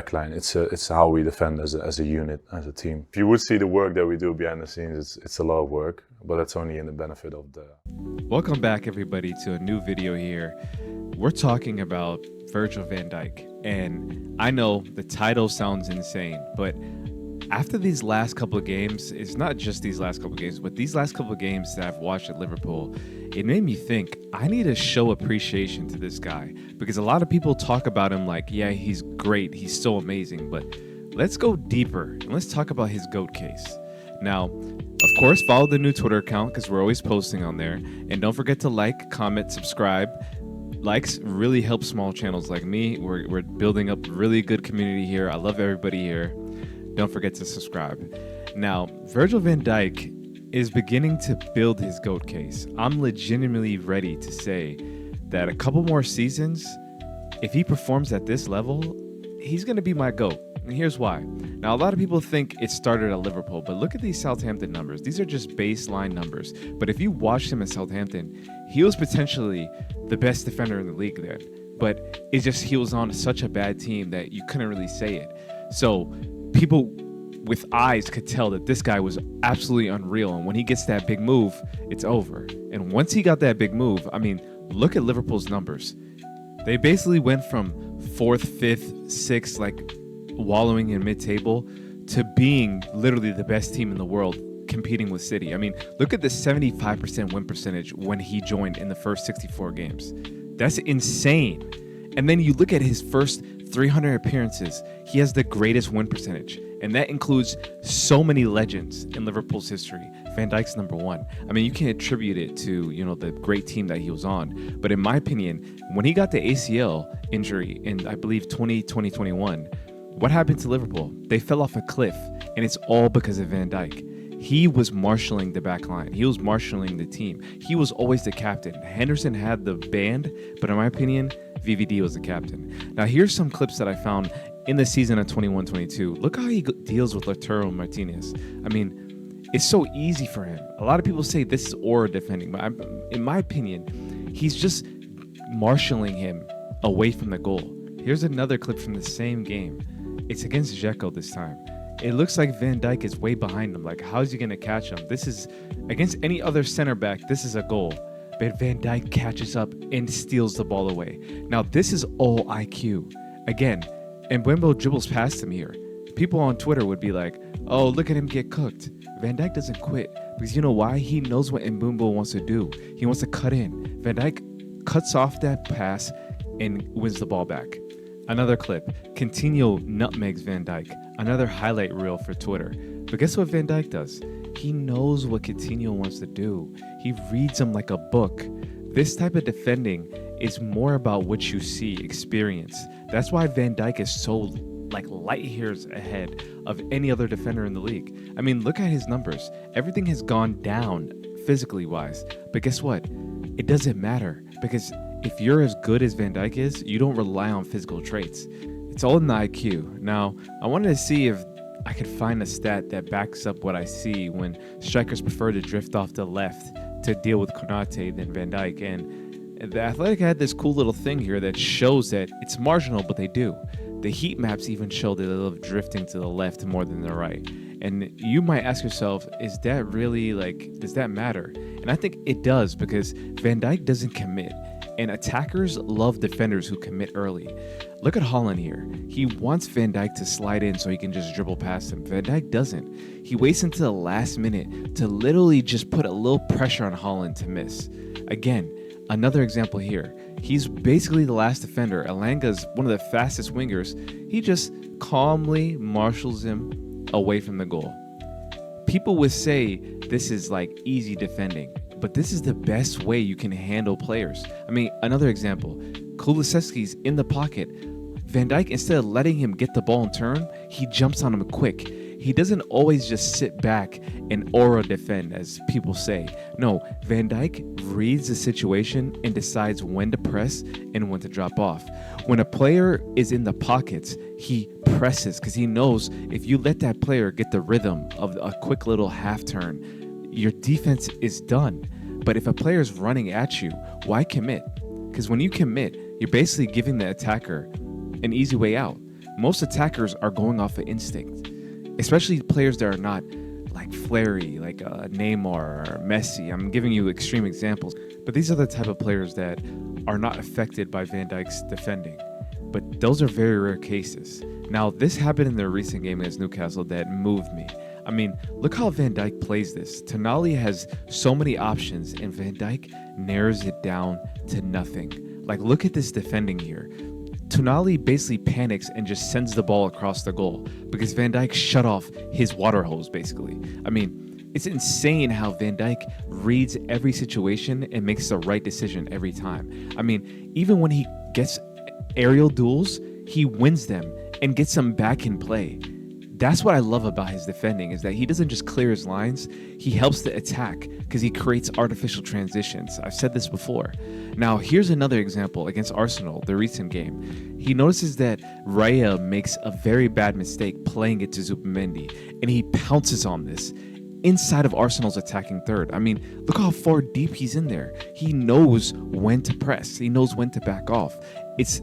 backline. It's how we defend as a unit, as a team. If you would see the work that we do behind the scenes, it's a lot of work, but that's only in the benefit of the... Welcome back, everybody, to a new video here. We're talking about Virgil van Dijk, and I know the title sounds insane, but after these last couple of games, it's not just these last couple of games, but these last couple of games that I've watched at Liverpool, it made me think I need to show appreciation to this guy, because a lot of people talk about him like, yeah, he's great, he's so amazing, but let's go deeper and let's talk about his GOAT case. Now, of course, follow the new Twitter account because we're always posting on there, and don't forget to like, comment, subscribe. Likes really help small channels like me. We're building up a really good community here. I love everybody here. Don't forget to subscribe. Now, Virgil van Dijk is beginning to build his GOAT case. I'm legitimately ready to say that a couple more seasons, if he performs at this level, he's going to be my GOAT. And here's why. Now, a lot of people think it started at Liverpool, but look at these Southampton numbers. These are just baseline numbers. But if you watched him at Southampton, he was potentially the best defender in the league then. But it's just he was on such a bad team that you couldn't really say it. So people with eyes could tell that this guy was absolutely unreal. And when he gets that big move, it's over. And once he got that big move, I mean, look at Liverpool's numbers. They basically went from 4th, 5th, 6th, like wallowing in mid-table to being literally the best team in the world competing with City. I mean, look at the 75% win percentage when he joined in the first 64 games. That's insane. And then you look at his first 300 appearances, he has the greatest win percentage. And that includes so many legends in Liverpool's history. Van Dijk's number one. I mean, you can attribute it to, the great team that he was on. But in my opinion, when he got the ACL injury in, I believe, 2021, what happened to Liverpool? They fell off a cliff, and it's all because of Van Dijk. He was marshalling the back line. He was marshalling the team. He was always the captain. Henderson had the band, but in my opinion, VVD was the captain. Now, here's some clips that I found in the season of 21-22. Look how he deals with Lautaro Martinez. I mean, it's so easy for him. A lot of people say this is aura defending, but in my opinion, he's just marshalling him away from the goal. Here's another clip from the same game. It's against Dzeko this time. It looks like Van Dijk is way behind him. Like, how's he going to catch him? This is, against any other center back, this is a goal. But Van Dijk catches up and steals the ball away. Now, this is all IQ. Again, and Mbeumo dribbles past him here. People on Twitter would be like, oh, look at him get cooked. Van Dijk doesn't quit. Because you know why? He knows what Mbeumo wants to do. He wants to cut in. Van Dijk cuts off that pass and wins the ball back. Another clip, Coutinho nutmegs Van Dijk. Another highlight reel for Twitter. But guess what Van Dijk does? He knows what Coutinho wants to do. He reads him like a book. This type of defending is more about what you see, experience. That's why Van Dijk is so light years ahead of any other defender in the league. I mean, look at his numbers. Everything has gone down physically wise. But guess what? It doesn't matter, because if you're as good as Van Dijk is, you don't rely on physical traits. It's all in the IQ. Now, I wanted to see if I could find a stat that backs up what I see when strikers prefer to drift off the left to deal with Konate than Van Dijk. And the Athletic had this cool little thing here that shows that it's marginal, but they do. The heat maps even show that they love drifting to the left more than the right. And you might ask yourself, is that really, does that matter? And I think it does, because Van Dijk doesn't commit. And attackers love defenders who commit early. Look at Haaland here. He wants Van Dijk to slide in so he can just dribble past him. Van Dijk doesn't. He waits until the last minute to literally just put a little pressure on Haaland to miss. Again, another example here. He's basically the last defender. Elanga's one of the fastest wingers. He just calmly marshals him away from the goal. People would say this is easy defending, but this is the best way you can handle players. I mean, another example, Kulusevski's in the pocket. Van Dijk, instead of letting him get the ball and turn, he jumps on him quick. He doesn't always just sit back and aura defend, as people say. No, Van Dijk reads the situation and decides when to press and when to drop off. When a player is in the pockets, he presses because he knows if you let that player get the rhythm of a quick little half turn, your defense is done. But if a player is running at you, why commit? Because when you commit, you're basically giving the attacker an easy way out. most attackers are going off of instinct, especially players that are not like flary, like Neymar or Messi. I'm giving you extreme examples, but these are the type of players that are not affected by Van Dijk's defending. But those are very rare cases. Now, this happened in their recent game against Newcastle that moved me. I mean, look how Van Dijk plays this. Tonali has so many options, and Van Dijk narrows it down to nothing. Like, look at this defending here. Tonali basically panics and just sends the ball across the goal because Van Dijk shut off his water hose, basically. I mean, it's insane how Van Dijk reads every situation and makes the right decision every time. I mean, even when he gets aerial duels, he wins them and gets them back in play. That's what I love about his defending, is that he doesn't just clear his lines, he helps the attack because he creates artificial transitions. I've said this before. Now, here's another example against Arsenal, the recent game. He notices that Raya makes a very bad mistake playing it to Zubimendi, and he pounces on this inside of Arsenal's attacking third. I mean, look how far deep he's in there. He knows when to press. He knows when to back off. It's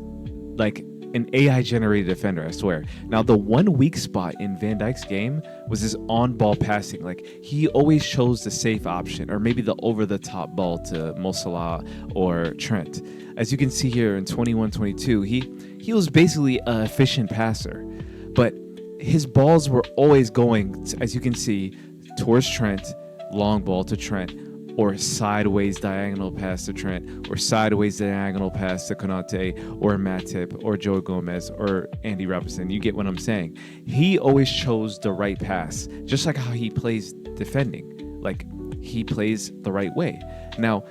like an AI-generated defender, I swear. Now, the one weak spot in Van Dijk's game was his on-ball passing. Like, he always chose the safe option, or maybe the over-the-top ball to Mo Salah or Trent. As you can see here in 21-22, he was basically an efficient passer. But his balls were always going, as you can see, towards Trent, long ball to Trent, or sideways diagonal pass to Trent, or sideways diagonal pass to Konate, or Matip, or Joe Gomez, or Andy Robertson. You get what I'm saying. He always chose the right pass, just like how he plays defending. Like, he plays the right way. Now,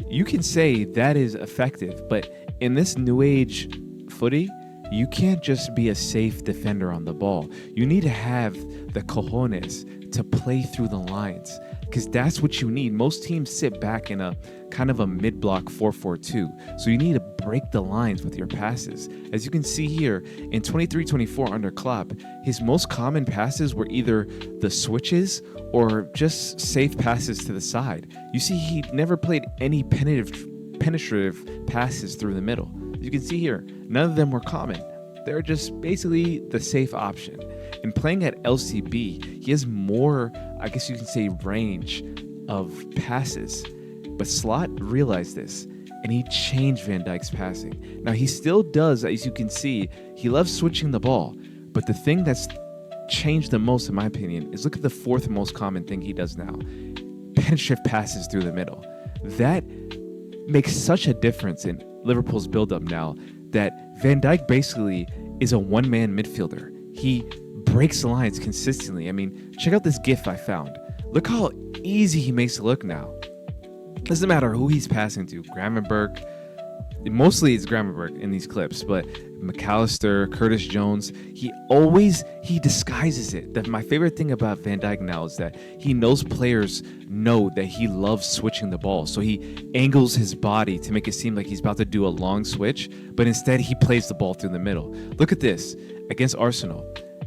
you can say that is effective, but in this new age footy, you can't just be a safe defender on the ball. You need to have the cojones to play through the lines, because that's what you need. Most teams sit back in a kind of a mid-block 4-4-2. So you need to break the lines with your passes. As you can see here, in 23-24 under Klopp, his most common passes were either the switches or just safe passes to the side. You see, he never played any penetrative passes through the middle. As you can see here, none of them were common. They're just basically the safe option. And playing at LCB, he has more, I guess you can say, range of passes. But Slot realized this, and he changed Van Dijk's passing. Now, he still does, as you can see, he loves switching the ball. But the thing that's changed the most, in my opinion, is look at the fourth most common thing he does now. Penetrative passes through the middle. That makes such a difference in Liverpool's build-up now, that Van Dijk basically is a one-man midfielder. He breaks the lines consistently. I mean, check out this GIF I found. Look how easy he makes it look now. Doesn't matter who he's passing to. Gravenberch, mostly it's Gravenberch in these clips, but McAllister, Curtis Jones, he disguises it. My favorite thing about Van Dijk now is that he knows players know that he loves switching the ball. So he angles his body to make it seem like he's about to do a long switch, but instead he plays the ball through the middle. Look at this against Arsenal.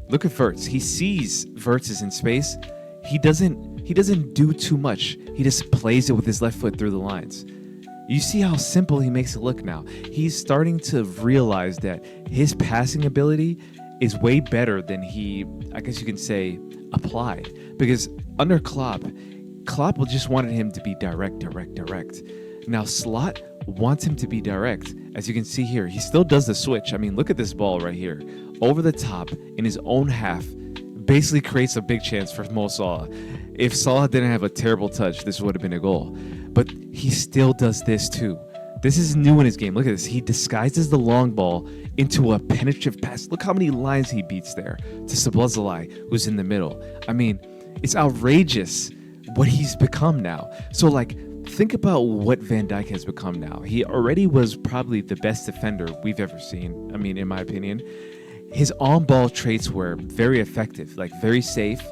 Look at Wirtz. He sees Wirtz is in space. He doesn't do too much. He just plays it with his left foot through the lines. You see how simple he makes it look now. He's starting to realize that his passing ability is way better than he, I guess you can say, applied. Because under Klopp just wanted him to be direct. Now Slot wants him to be direct. As you can see here, he still does the switch. I mean, look at this ball right here. Over the top in his own half, basically creates a big chance for Mo Salah. If Salah didn't have a terrible touch, this would have been a goal. But he still does this too. This is new in his game. Look at this. He disguises the long ball into a penetrative pass. Look how many lines he beats there to Szoboszlai, who's in the middle. I mean, it's outrageous what he's become now. So, like, think about what Van Dijk has become now. He already was probably the best defender we've ever seen, I mean, in my opinion. His on-ball traits were very effective, like very safe,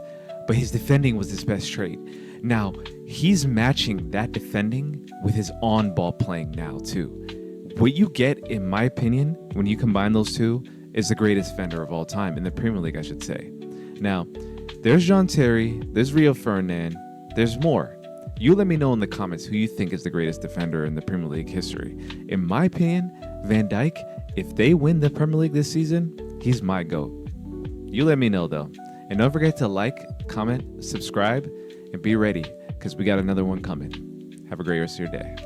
but his defending was his best trait. Now, he's matching that defending with his on-ball playing now, too. What you get, in my opinion, when you combine those two, is the greatest defender of all time, in the Premier League, I should say. Now, there's John Terry, there's Rio Ferdinand, there's more. You let me know in the comments who you think is the greatest defender in the Premier League history. In my opinion, Van Dijk, if they win the Premier League this season, He's my GOAT. You let me know though. And don't forget to like, comment, subscribe, and be ready because we got another one coming. Have a great rest of your day.